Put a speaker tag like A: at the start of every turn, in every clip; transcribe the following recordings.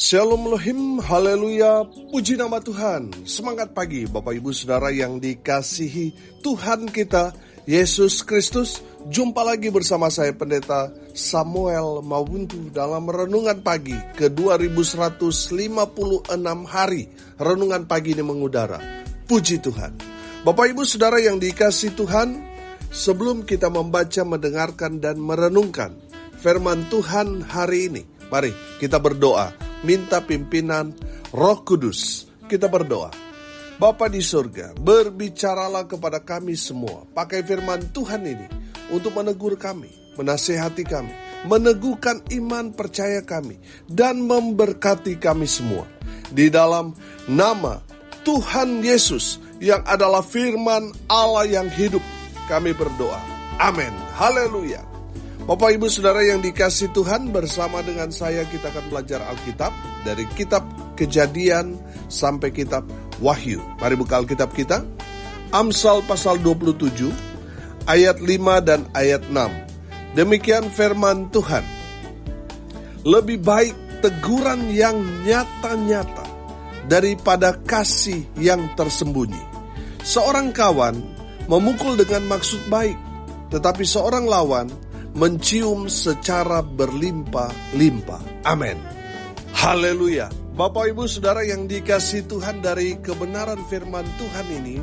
A: Shalom Elohim, haleluya, puji nama Tuhan. Semangat pagi Bapak Ibu Saudara yang dikasihi Tuhan kita, Yesus Kristus. Jumpa lagi bersama saya Pendeta Samuel Mawuntu dalam Renungan Pagi ke 2156 hari. Renungan Pagi ini mengudara. Puji Tuhan. Bapak Ibu Saudara yang dikasihi Tuhan, sebelum kita membaca, mendengarkan, dan merenungkan firman Tuhan hari ini, mari kita berdoa. Minta pimpinan Roh Kudus. Kita berdoa. Bapa di surga, berbicaralah kepada kami semua. Pakai firman Tuhan ini untuk menegur kami, menasehati kami, meneguhkan iman percaya kami, dan memberkati kami semua. Di dalam nama Tuhan Yesus yang adalah firman Allah yang hidup, kami berdoa. Amin. Haleluya. Bapak Ibu Saudara yang dikasihi Tuhan, bersama dengan saya kita akan belajar Alkitab dari kitab Kejadian sampai kitab Wahyu. Mari buka Alkitab kita. Amsal pasal 27 ayat 5 dan ayat 6. Demikian firman Tuhan. Lebih baik teguran yang nyata-nyata daripada kasih yang tersembunyi. Seorang kawan memukul dengan maksud baik, tetapi seorang lawan mencium secara berlimpah-limpah. Amin. Haleluya. Bapak Ibu Saudara yang dikasihi Tuhan, dari kebenaran firman Tuhan ini,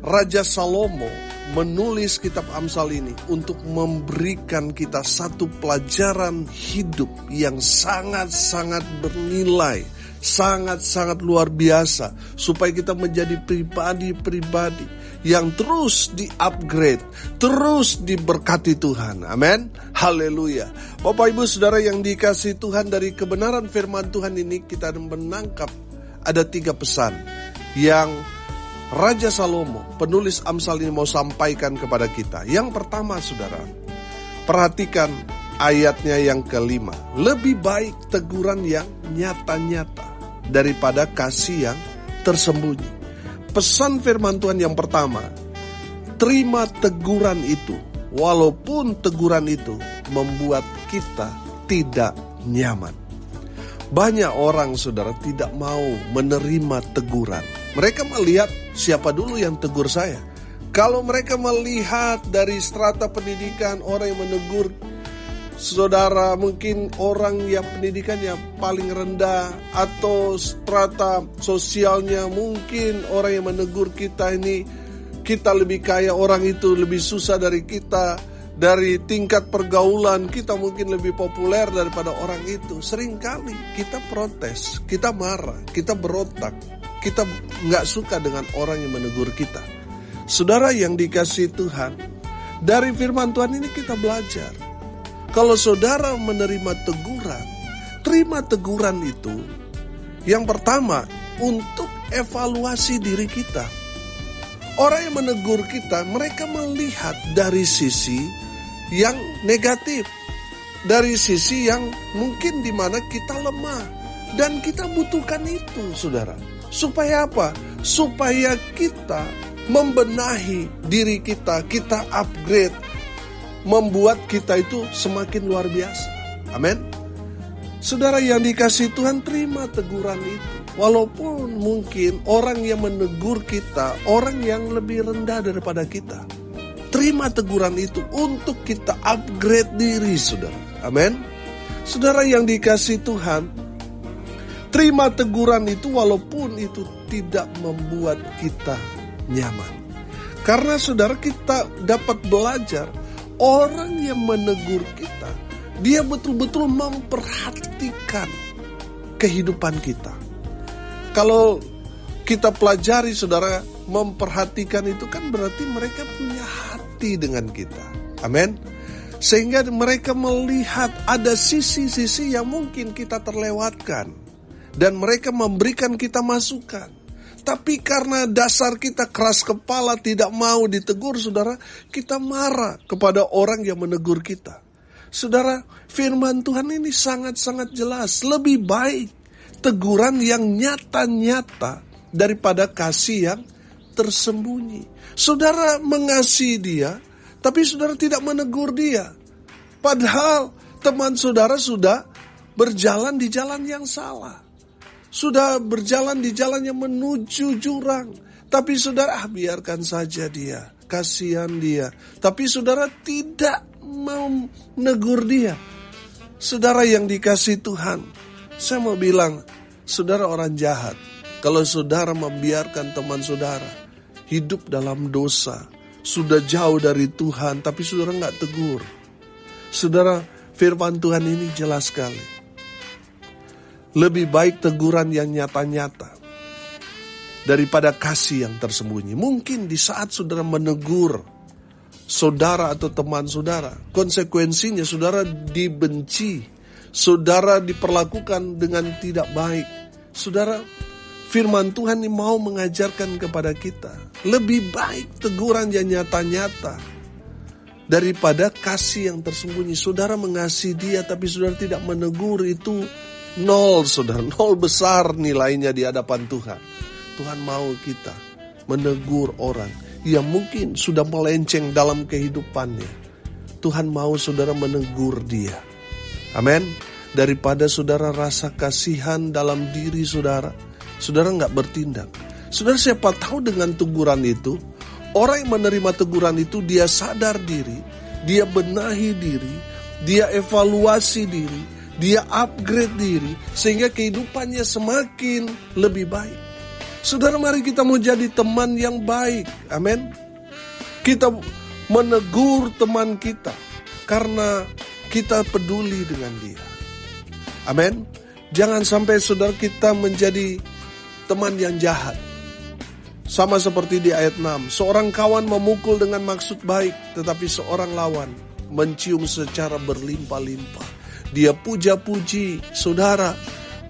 A: Raja Salomo menulis kitab Amsal ini untuk memberikan kita satu pelajaran hidup yang sangat-sangat bernilai, sangat-sangat luar biasa, supaya kita menjadi pribadi-pribadi yang terus di-upgrade, terus diberkati Tuhan. Amin. Haleluya. Bapak Ibu Saudara yang dikasihi Tuhan, dari kebenaran firman Tuhan ini kita menangkap ada 3 pesan yang Raja Salomo, penulis Amsal ini, mau sampaikan kepada kita. Yang pertama, Saudara, perhatikan ayatnya yang kelima. Lebih baik teguran yang nyata-nyata daripada kasih yang tersembunyi. Pesan firman Tuhan yang pertama, terima teguran itu, walaupun teguran itu membuat kita tidak nyaman. Banyak orang, Saudara, tidak mau menerima teguran. Mereka melihat siapa dulu yang tegur saya. Kalau mereka melihat dari strata pendidikan, orang yang menegur Saudara mungkin orang yang pendidikannya paling rendah, atau strata sosialnya mungkin orang yang menegur kita ini, kita lebih kaya, orang itu lebih susah dari kita. Dari tingkat pergaulan kita mungkin lebih populer daripada orang itu. Seringkali kita protes, kita marah, kita berontak, kita gak suka dengan orang yang menegur kita. Saudara yang dikasihi Tuhan, dari firman Tuhan ini kita belajar. Kalau saudara menerima teguran, terima teguran itu. Yang pertama, untuk evaluasi diri kita. Orang yang menegur kita, mereka melihat dari sisi yang negatif, dari sisi yang mungkin di mana kita lemah, dan kita butuhkan itu, Saudara. Supaya apa? Supaya kita membenahi diri kita, kita upgrade, membuat kita itu semakin luar biasa. Amin. Saudara yang dikasihi Tuhan, terima teguran itu. Walaupun mungkin orang yang menegur kita, orang yang lebih rendah daripada kita. Terima teguran itu untuk kita upgrade diri, Saudara. Amin. Saudara yang dikasihi Tuhan, terima teguran itu walaupun itu tidak membuat kita nyaman. Karena Saudara, kita dapat belajar, orang yang menegur kita, dia betul-betul memperhatikan kehidupan kita. Kalau kita pelajari, Saudara, memperhatikan itu kan berarti mereka punya hati dengan kita. Amin. Sehingga mereka melihat ada sisi-sisi yang mungkin kita terlewatkan, dan mereka memberikan kita masukan. Tapi karena dasar kita keras kepala, tidak mau ditegur, Saudara, kita marah kepada orang yang menegur kita. Saudara, firman Tuhan ini sangat-sangat jelas. Lebih baik teguran yang nyata-nyata daripada kasih yang tersembunyi. Saudara mengasihi dia, tapi saudara tidak menegur dia. Padahal teman saudara sudah berjalan di jalan yang salah. Sudah berjalan di jalan yang menuju jurang. Tapi saudara, biarkan saja dia. Kasihan dia. Tapi saudara tidak mau menegur dia. Saudara yang dikasihi Tuhan, saya mau bilang, saudara orang jahat. Kalau saudara membiarkan teman saudara hidup dalam dosa, sudah jauh dari Tuhan, tapi saudara nggak tegur. Saudara, firman Tuhan ini jelas sekali. Lebih baik teguran yang nyata-nyata daripada kasih yang tersembunyi. Mungkin di saat saudara menegur saudara atau teman saudara, konsekuensinya saudara dibenci, saudara diperlakukan dengan tidak baik. Saudara, firman Tuhan ini mau mengajarkan kepada kita, lebih baik teguran yang nyata-nyata daripada kasih yang tersembunyi. Saudara mengasihi dia tapi saudara tidak menegur, itu nol saudara, nol besar nilainya di hadapan Tuhan. Tuhan mau kita menegur orang yang mungkin sudah melenceng dalam kehidupannya. Tuhan mau saudara menegur dia. Amin. Daripada saudara rasa kasihan dalam diri saudara, saudara nggak bertindak. Saudara, siapa tahu dengan teguran itu, orang yang menerima teguran itu dia sadar diri, dia benahi diri, dia evaluasi diri, dia upgrade diri, sehingga kehidupannya semakin lebih baik. Saudara, mari kita mau jadi teman yang baik. Amin. Kita menegur teman kita karena kita peduli dengan dia. Amin. Jangan sampai saudara kita menjadi teman yang jahat. Sama seperti di ayat 6. Seorang kawan memukul dengan maksud baik, tetapi seorang lawan mencium secara berlimpah-limpah. Dia puja-puji saudara,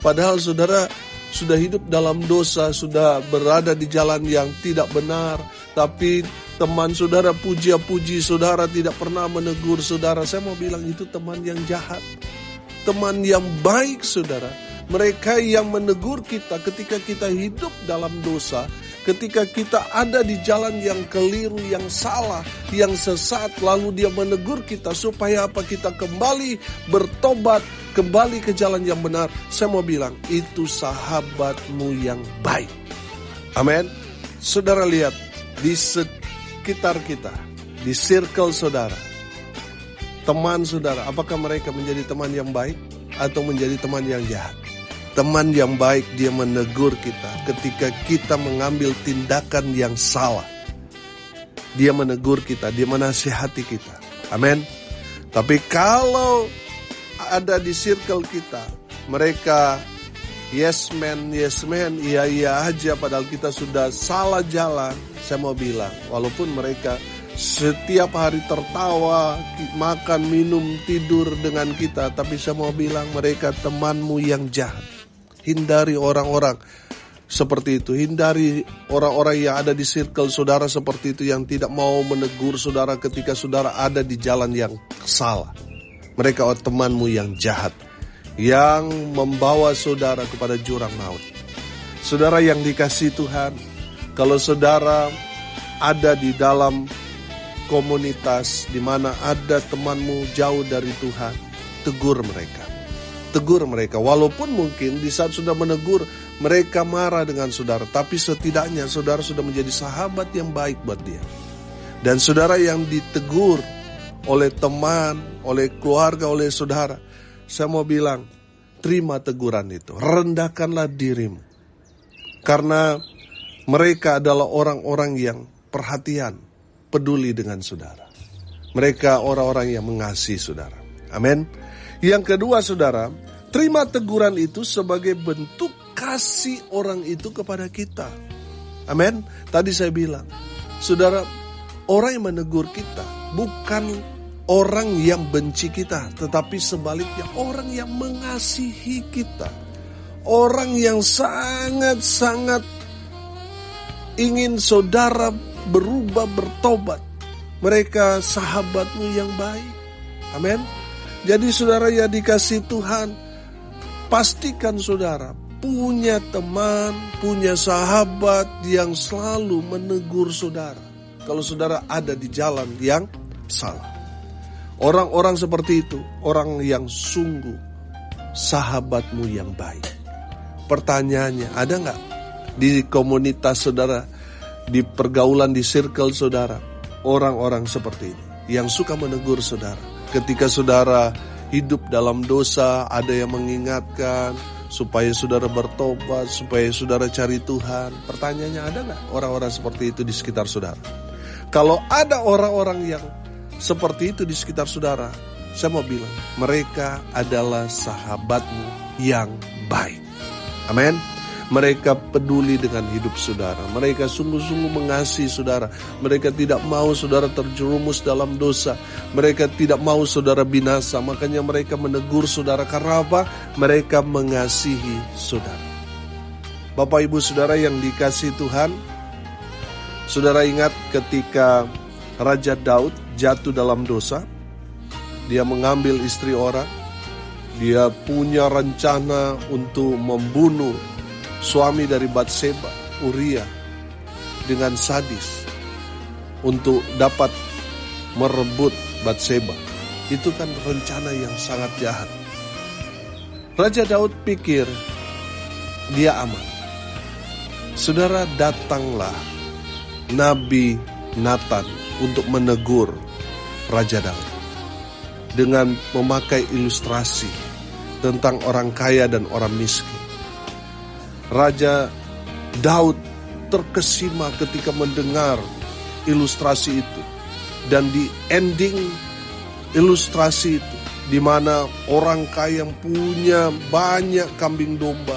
A: padahal saudara sudah hidup dalam dosa, sudah berada di jalan yang tidak benar. Tapi teman saudara puja-puji saudara, tidak pernah menegur saudara. Saya mau bilang itu teman yang jahat. Teman yang baik saudara, mereka yang menegur kita ketika kita hidup dalam dosa, ketika kita ada di jalan yang keliru, yang salah, yang sesat, lalu dia menegur kita supaya apa? Kita kembali bertobat, kembali ke jalan yang benar. Saya mau bilang, itu sahabatmu yang baik. Amin. Saudara lihat, di sekitar kita, di circle saudara, teman saudara, apakah mereka menjadi teman yang baik atau menjadi teman yang jahat? Teman yang baik, dia menegur kita ketika kita mengambil tindakan yang salah. Dia menegur kita, dia menasihati kita. Amin. Tapi kalau ada di circle kita, mereka yes man, iya aja, padahal kita sudah salah jalan. Saya mau bilang, walaupun mereka setiap hari tertawa, makan, minum, tidur dengan kita, tapi saya mau bilang mereka temanmu yang jahat. Hindari orang-orang seperti itu. Hindari orang-orang yang ada di circle saudara seperti itu, yang tidak mau menegur saudara ketika saudara ada di jalan yang salah. Mereka temanmu yang jahat, yang membawa saudara kepada jurang maut. Saudara yang dikasihi Tuhan, kalau saudara ada di dalam komunitas di mana ada temanmu jauh dari Tuhan, tegur mereka. Tegur mereka, walaupun mungkin di saat sudah menegur, mereka marah dengan saudara, tapi setidaknya saudara sudah menjadi sahabat yang baik buat dia. Dan saudara yang ditegur oleh teman, oleh keluarga, oleh saudara, saya mau bilang, terima teguran itu, rendahkanlah dirimu. Karena mereka adalah orang-orang yang perhatian, peduli dengan saudara. Mereka orang-orang yang mengasihi saudara. Amin. Yang kedua saudara, terima teguran itu sebagai bentuk kasih orang itu kepada kita. Amin. Tadi saya bilang, saudara, orang yang menegur kita bukan orang yang benci kita, tetapi sebaliknya orang yang mengasihi kita. Orang yang sangat-sangat ingin saudara berubah, bertobat. Mereka sahabatmu yang baik. Amin. Jadi saudara yang dikasihi Tuhan, pastikan saudara punya teman, punya sahabat yang selalu menegur saudara kalau saudara ada di jalan yang salah. Orang-orang seperti itu, orang yang sungguh sahabatmu yang baik? Pertanyaannya, ada nggak di komunitas saudara, di pergaulan, di circle saudara, orang-orang seperti ini yang suka menegur saudara? Ketika saudara hidup dalam dosa, ada yang mengingatkan supaya saudara bertobat, supaya saudara cari Tuhan. Pertanyaannya, ada nggak orang-orang seperti itu di sekitar saudara? Kalau ada orang-orang yang seperti itu di sekitar saudara, saya mau bilang, mereka adalah sahabatmu yang baik. Amin. Mereka peduli dengan hidup saudara. Mereka sungguh-sungguh mengasihi saudara. Mereka tidak mau saudara terjerumus dalam dosa. Mereka tidak mau saudara binasa. Makanya mereka menegur saudara. Karena apa? Mereka mengasihi saudara. Bapak ibu saudara yang dikasihi Tuhan, saudara ingat ketika Raja Daud jatuh dalam dosa. Dia mengambil istri orang. Dia punya rencana untuk membunuh suami dari Batseba, Uria, dengan sadis untuk dapat merebut Batseba. Itu kan rencana yang sangat jahat. Raja Daud pikir dia aman. Saudara, datanglah Nabi Nathan untuk menegur Raja Daud dengan memakai ilustrasi tentang orang kaya dan orang miskin. Raja Daud terkesima ketika mendengar ilustrasi itu. Dan di ending ilustrasi itu, di mana orang kaya yang punya banyak kambing domba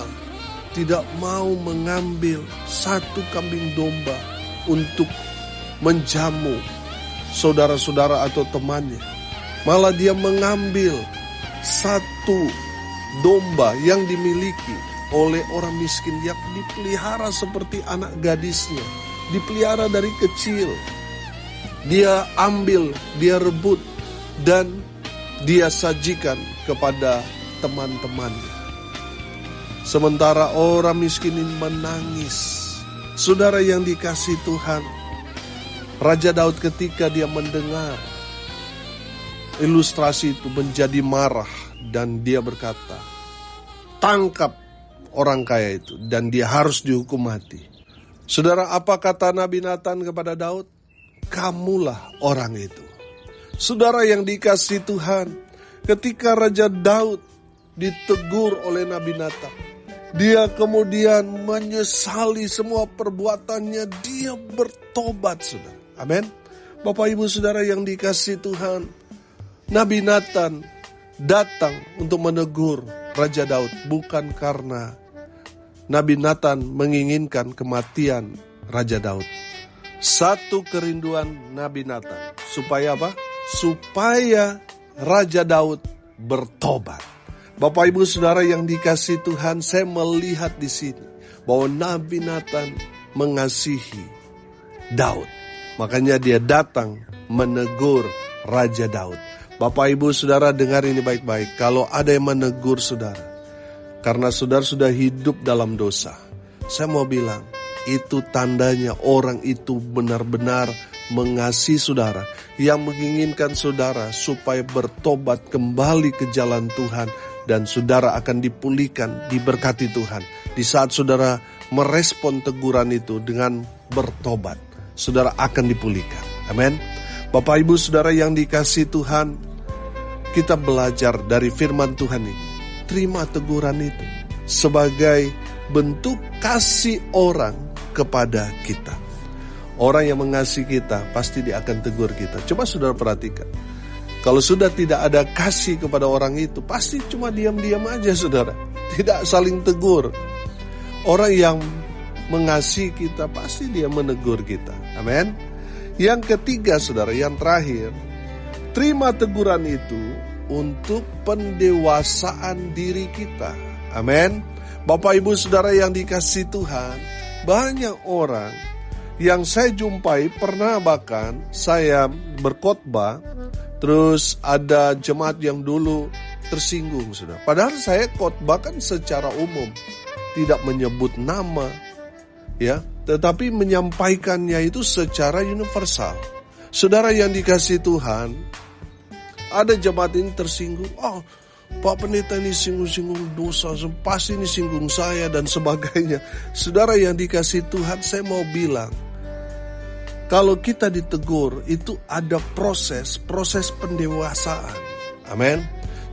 A: tidak mau mengambil satu kambing domba untuk menjamu saudara-saudara atau temannya. Malah dia mengambil satu domba yang dimiliki oleh orang miskin yang dipelihara seperti anak gadisnya. Dipelihara dari kecil. Dia ambil, dia rebut, dan dia sajikan kepada teman-temannya. Sementara orang miskin ini menangis. Saudara yang dikasihi Tuhan, Raja Daud ketika dia mendengar ilustrasi itu menjadi marah dan dia berkata, tangkap orang kaya itu dan dia harus dihukum mati. Saudara, apa kata Nabi Nathan kepada Daud? Kamulah orang itu. Saudara yang dikasihi Tuhan, ketika Raja Daud ditegur oleh Nabi Nathan, dia kemudian menyesali semua perbuatannya, dia bertobat, saudara. Amin. Bapak ibu saudara yang dikasihi Tuhan, Nabi Nathan datang untuk menegur Raja Daud bukan karena Nabi Nathan menginginkan kematian Raja Daud. Satu kerinduan Nabi Nathan, supaya apa? Supaya Raja Daud bertobat. Bapak ibu saudara yang dikasihi Tuhan, saya melihat di sini bahwa Nabi Nathan mengasihi Daud. Makanya dia datang menegur Raja Daud. Bapak ibu saudara dengar ini baik-baik. Kalau ada yang menegur saudara karena saudara sudah hidup dalam dosa, saya mau bilang itu tandanya orang itu benar-benar mengasihi saudara, yang menginginkan saudara supaya bertobat kembali ke jalan Tuhan, dan saudara akan dipulihkan, diberkati Tuhan. Di saat saudara merespon teguran itu dengan bertobat, saudara akan dipulihkan. Amin. Bapak ibu saudara yang dikasihi Tuhan, kita belajar dari firman Tuhan ini. Terima teguran itu sebagai bentuk kasih orang kepada kita. Orang yang mengasihi kita pasti dia akan tegur kita. Coba saudara perhatikan. Kalau sudah tidak ada kasih kepada orang itu, pasti cuma diam-diam aja saudara. Tidak saling tegur. Orang yang mengasihi kita pasti dia menegur kita. Amin. Yang ketiga saudara, yang terakhir, terima teguran itu untuk pendewasaan diri kita. Amin. Bapak ibu saudara yang dikasihi Tuhan, banyak orang yang saya jumpai, pernah bahkan saya berkhotbah, terus ada jemaat yang dulu tersinggung saudara. Padahal saya khotbah kan secara umum, tidak menyebut nama, ya, tetapi menyampaikannya itu secara universal. Saudara yang dikasihi Tuhan, ada jemaat ini tersinggung. Oh, Pak Pendeta ini singgung-singgung dosa, pasti ini singgung saya dan sebagainya. Saudara yang dikasih Tuhan, saya mau bilang, kalau kita ditegur itu ada proses pendewasaan. Amin.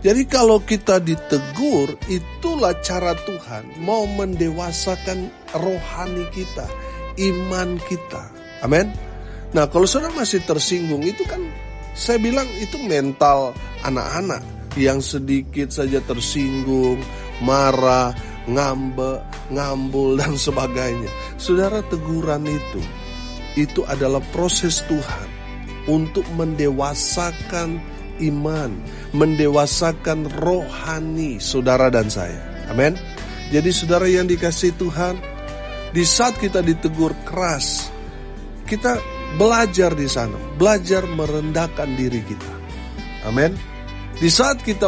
A: Jadi kalau kita ditegur, itulah cara Tuhan mau mendewasakan rohani kita, iman kita. Amin. Nah, kalau saudara masih tersinggung, itu kan saya bilang itu mental anak-anak yang sedikit saja tersinggung, marah, ngambek, ngambul dan sebagainya. Saudara, teguran itu adalah proses Tuhan untuk mendewasakan iman, mendewasakan rohani saudara dan saya. Amin. Jadi saudara yang dikasihi Tuhan, di saat kita ditegur keras, kita belajar di sana, belajar merendahkan diri kita. Amin. Di saat kita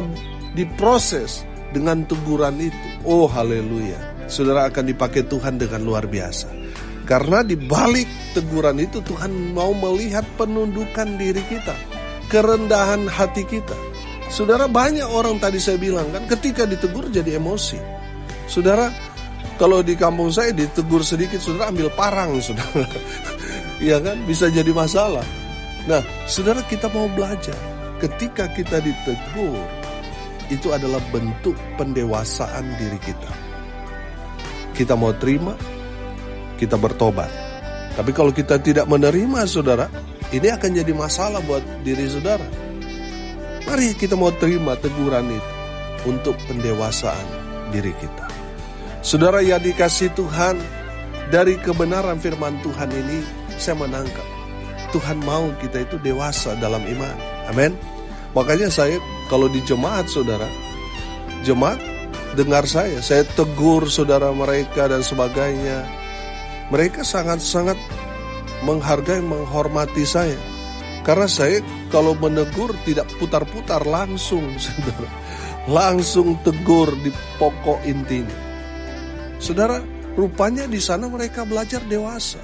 A: diproses dengan teguran itu, oh haleluya, saudara akan dipakai Tuhan dengan luar biasa. Karena di balik teguran itu Tuhan mau melihat penundukan diri kita, kerendahan hati kita. Saudara, banyak orang tadi saya bilang kan, ketika ditegur jadi emosi. Saudara, kalau di kampung saya ditegur sedikit, saudara ambil parang, saudara. Iya kan, bisa jadi masalah. Nah, saudara, kita mau belajar. Ketika kita ditegur, itu adalah bentuk pendewasaan diri kita. Kita mau terima, kita bertobat. Tapi kalau kita tidak menerima, saudara, ini akan jadi masalah buat diri saudara. Mari kita mau terima teguran itu untuk pendewasaan diri kita. Saudara yang dikasihi Tuhan, dari kebenaran firman Tuhan ini saya menangkap Tuhan mau kita itu dewasa dalam iman. Amin. Makanya saya kalau di jemaat saudara, jemaat dengar saya tegur saudara mereka dan sebagainya. Mereka sangat-sangat menghargai, menghormati saya. Karena saya kalau menegur tidak putar-putar, langsung saudara. Langsung tegur di pokok intinya. Saudara, rupanya di sana mereka belajar dewasa.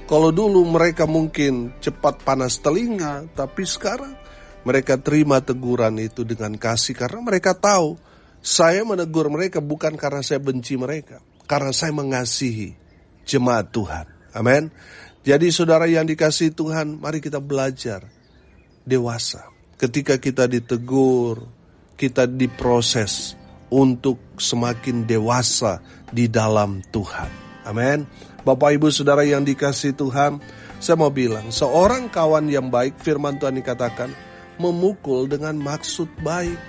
A: Kalau dulu mereka mungkin cepat panas telinga, tapi sekarang mereka terima teguran itu dengan kasih. Karena mereka tahu, saya menegur mereka bukan karena saya benci mereka, karena saya mengasihi jemaat Tuhan. Amin. Jadi saudara yang dikasihi Tuhan, mari kita belajar dewasa. Ketika kita ditegur, kita diproses untuk semakin dewasa di dalam Tuhan. Amin. Bapak Ibu Saudara yang dikasihi Tuhan, saya mau bilang, seorang kawan yang baik, firman Tuhan dikatakan, memukul dengan maksud baik.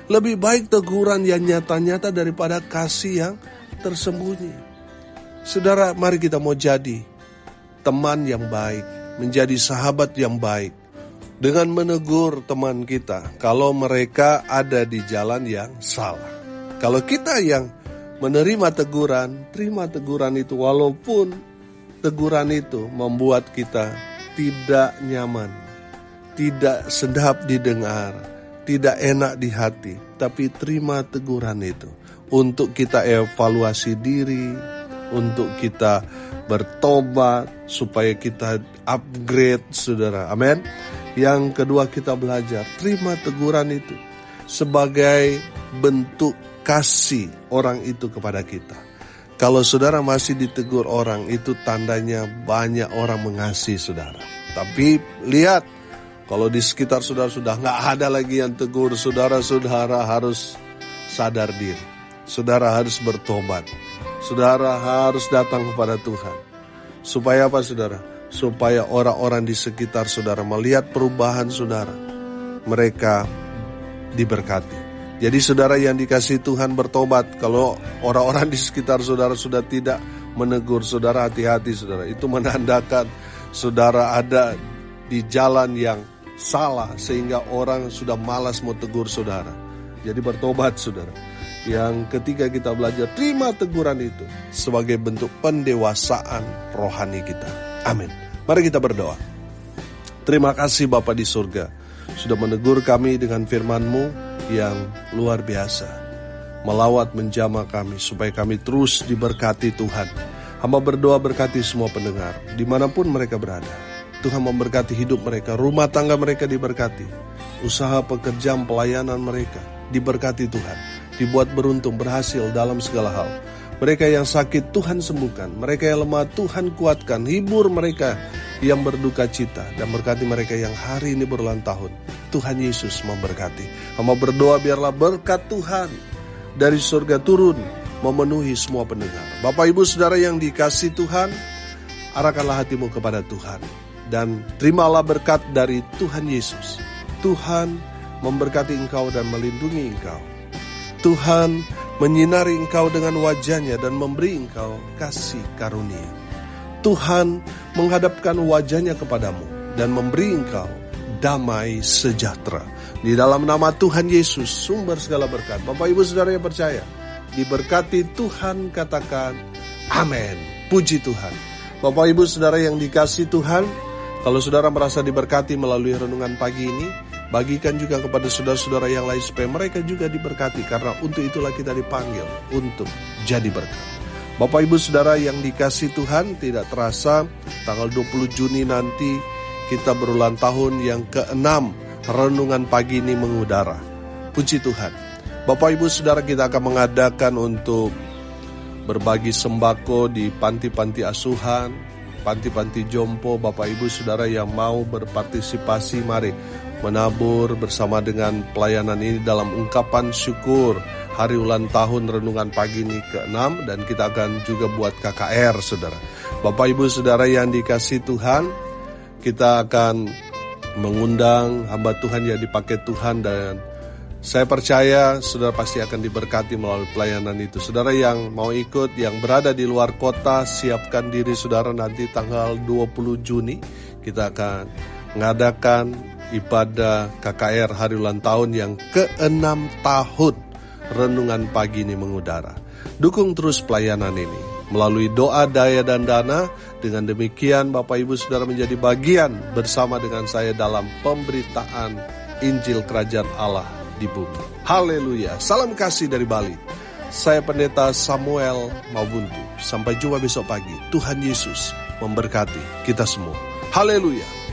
A: Lebih baik teguran yang nyata-nyata daripada kasih yang tersembunyi. Saudara, mari kita mau jadi teman yang baik, menjadi sahabat yang baik, dengan menegur teman kita kalau mereka ada di jalan yang salah. Kalau kita yang menerima teguran, terima teguran itu walaupun teguran itu membuat kita tidak nyaman, tidak sedap didengar, tidak enak di hati, tapi terima teguran itu untuk kita evaluasi diri, untuk kita bertobat, supaya kita upgrade, saudara. Amin. Yang kedua, kita belajar terima teguran itu sebagai bentuk kasih orang itu kepada kita. Kalau saudara masih ditegur orang, itu tandanya banyak orang mengasihi saudara. Tapi lihat, kalau di sekitar saudara sudah nggak ada lagi yang tegur, saudara harus sadar diri. Saudara harus bertobat. Saudara harus datang kepada Tuhan. Supaya apa saudara? Supaya orang-orang di sekitar saudara melihat perubahan saudara. Mereka diberkati. Jadi saudara yang dikasihi Tuhan, bertobat. Kalau orang-orang di sekitar saudara sudah tidak menegur saudara, hati-hati saudara. Itu menandakan saudara ada di jalan yang salah, sehingga orang sudah malas mau tegur saudara. Jadi bertobat saudara. Yang ketiga, kita belajar terima teguran itu sebagai bentuk pendewasaan rohani kita. Amin. Mari kita berdoa. Terima kasih Bapa di surga, sudah menegur kami dengan firman-Mu yang luar biasa, melawat menjamah kami supaya kami terus diberkati Tuhan. Hamba berdoa berkati semua pendengar dimanapun mereka berada. Tuhan memberkati hidup mereka, rumah tangga mereka diberkati, usaha pekerjaan pelayanan mereka, diberkati Tuhan, dibuat beruntung, berhasil dalam segala hal. Mereka yang sakit Tuhan sembuhkan, mereka yang lemah Tuhan kuatkan, hibur mereka yang berduka cita, dan berkati mereka yang hari ini berulang tahun. Tuhan Yesus memberkati. Hamba berdoa biarlah berkat Tuhan dari surga turun memenuhi semua pendengar. Bapak Ibu Saudara yang dikasihi Tuhan, arahkanlah hatimu kepada Tuhan dan terimalah berkat dari Tuhan Yesus. Tuhan memberkati engkau dan melindungi engkau. Tuhan menyinari engkau dengan wajahnya dan memberi engkau kasih karunia. Tuhan menghadapkan wajahnya kepadamu dan memberi engkau damai sejahtera. Di dalam nama Tuhan Yesus, sumber segala berkat. Bapak Ibu Saudara yang percaya, diberkati Tuhan, katakan amin. Puji Tuhan. Bapak Ibu Saudara yang dikasihi Tuhan, kalau saudara merasa diberkati melalui renungan pagi ini, bagikan juga kepada saudara-saudara yang lain supaya mereka juga diberkati, karena untuk itulah kita dipanggil untuk jadi berkat. Bapak Ibu Saudara yang dikasihi Tuhan, tidak terasa tanggal 20 Juni nanti kita berulang tahun yang ke-6 renungan pagi ini mengudara. Puji Tuhan. Bapak Ibu Saudara, kita akan mengadakan untuk berbagi sembako di panti-panti asuhan, panti-panti jompo. Bapak Ibu Saudara yang mau berpartisipasi, mari menabur bersama dengan pelayanan ini dalam ungkapan syukur hari ulang tahun renungan pagi ini ke-6, dan kita akan juga buat KKR, saudara. Bapak Ibu Saudara yang dikasihi Tuhan, kita akan mengundang hamba Tuhan yang dipakai Tuhan, dan saya percaya saudara pasti akan diberkati melalui pelayanan itu. Saudara yang mau ikut, yang berada di luar kota, siapkan diri saudara, nanti tanggal 20 Juni kita akan mengadakan ibadah KKR hari ulang tahun yang ke-6 tahun renungan pagi ini mengudara. Dukung terus pelayanan ini melalui doa, daya, dan dana. Dengan demikian Bapak Ibu Saudara menjadi bagian bersama dengan saya dalam pemberitaan Injil Kerajaan Allah di bumi. Haleluya. Salam kasih dari Bali. Saya Pendeta Samuel Mabuntu. Sampai jumpa besok pagi. Tuhan Yesus memberkati kita semua. Haleluya.